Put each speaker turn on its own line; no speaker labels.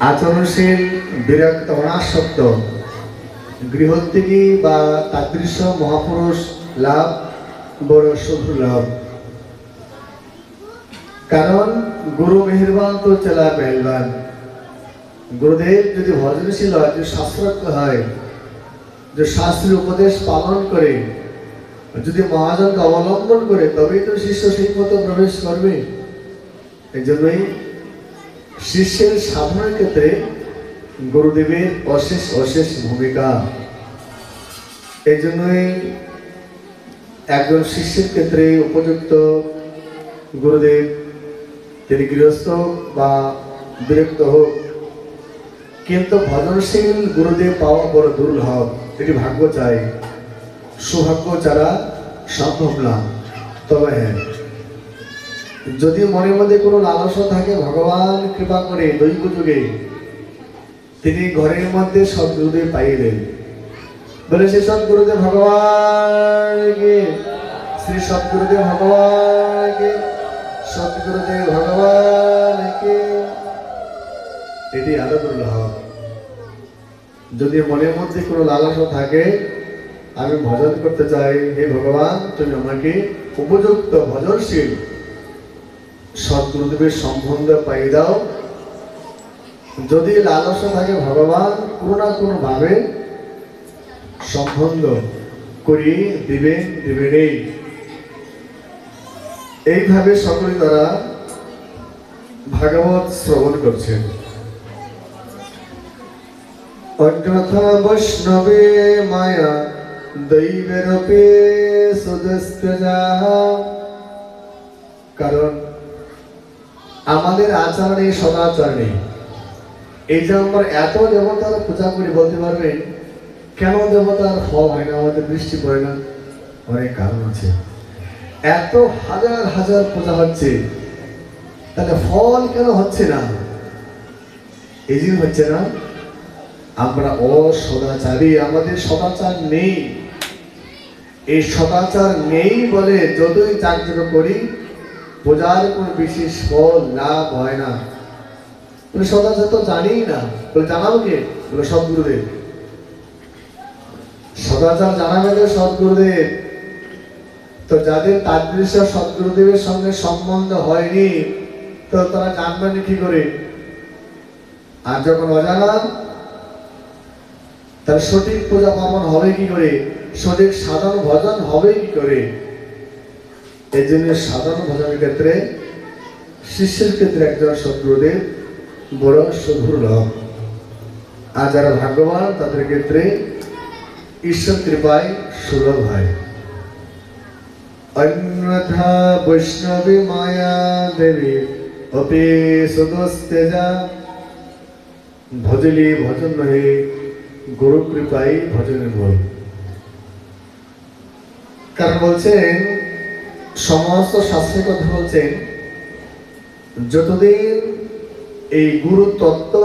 আচরণশীল বিরক্ত অনাসক্ত গৃহত্যাগী বা তাদৃশ মহাপুরুষ লাভ বড় সুলভ। কারণ গুরু মেহেরবান তো চেলা মেহরবান। গুরুদেব যদি ভজনশীল হয়, যদি শাস্ত্রজ্ঞ হয়, যে শাস্ত্রীয় উপদেশ পালন করে, যদি মহাজনকে অবলম্বন করে, তবেই তো শিষ্য সেই মতো প্রবেশ করবে। এই জন্যই শিষ্যের সাধনার ক্ষেত্রে গুরুদেবের অশেষ অশেষ ভূমিকা। এই জন্যই একজন শিষ্যের ক্ষেত্রে উপযুক্ত গুরুদেব, তিনি গৃহস্থ বা বিরক্ত হোক, কিন্তু ভজনশীল গুরুদেব পাওয়া বড় দুর্লভ। এটি ভাগ্য চাই, সৌভাগ্য ছাড়া সম্ভব না। তবে হ্যাঁ, যদি মনের মধ্যে কোনো লালসা থাকে, ভগবান কৃপা করে দৈব যুগে তিনি ঘরের মধ্যে সদ্গুরুদেব পাইলেন। বলে শ্রী সদ্গুরুদেব ভগবানকে, শ্রী সদ্গুরুদেব ভগবানকে, সদ্গুরুদেব ভগবানকে। এটি আরো দুর্লভ। যদি মনের মধ্যে কোনো লালসা থাকে, আমি ভজন করতে চাই, হে ভগবান তুমি আমাকে উপযুক্ত ভজনশীল সদ্গুরুদেবের সম্বন্ধ পাই দাও। যদি লালসা থাকে, ভগবান কোনো না কোনো ভাবে সম্বন্ধ করিয়ে দিবেন, দিবেনই। এইভাবে সকলে তারা ভাগবত শ্রবণ করছেন। অন্যথা বৈষ্ণবে মায়া দৈবেরূপে সুদস্তেজা। কারণ আমাদের আচরণে সদাচার নেই। এই যে আমরা এত দেবতার পূজা করি, বলতে পারবেন কেন দেবতার ফল হয় না, আমাদের বৃষ্টি পড়ে না? অনেক কারণ আছে। এত হাজার হাজার পূজা হচ্ছে, তাহলে ফল কেন হচ্ছে না? এই যে হচ্ছে না, আমরা অসদাচারী, আমাদের সদাচার নেই। এই সদাচার নেই বলে যতই যাগযজ্ঞ করি, পূজার কোন বিশেষ ফল লাভ হয় না। বলে সদাচার তো জানি না। বলে জানাবো কে? বলে সদ্গুরুদেব। সদাচার জানাবে সদ্গুরুদেব। তো যাদের তাদৃশ্য সদ্গুরুদেবের সঙ্গে সম্বন্ধ হয়নি, তো তারা জানবেন কি করে? আর যখন অজানা, তার সঠিক পূজা পালন হবে কি করে? সঠিক সাধন ভজন হবে কি করে? এই জন্য সাধন ভজনের ক্ষেত্রে, শিষ্যের ক্ষেত্রে একজন সদ্গুরুদেব বড় সুদুর্লভ। আর যারা ভাগ্যবান, তাদের ক্ষেত্রে ঈশ্বর কৃপায় সুলভ হয়। অন্যথা বৈষ্ণবী মায়া দেবী অপি সুদস্তেজা। ভজলি ভজন নহে, গুরু কৃপাই ভজনের মূল। কারণ বলছেন, সমস্ত শাস্ত্রের কথা বলছেন, যতদিন এই গুরু তত্ত্ব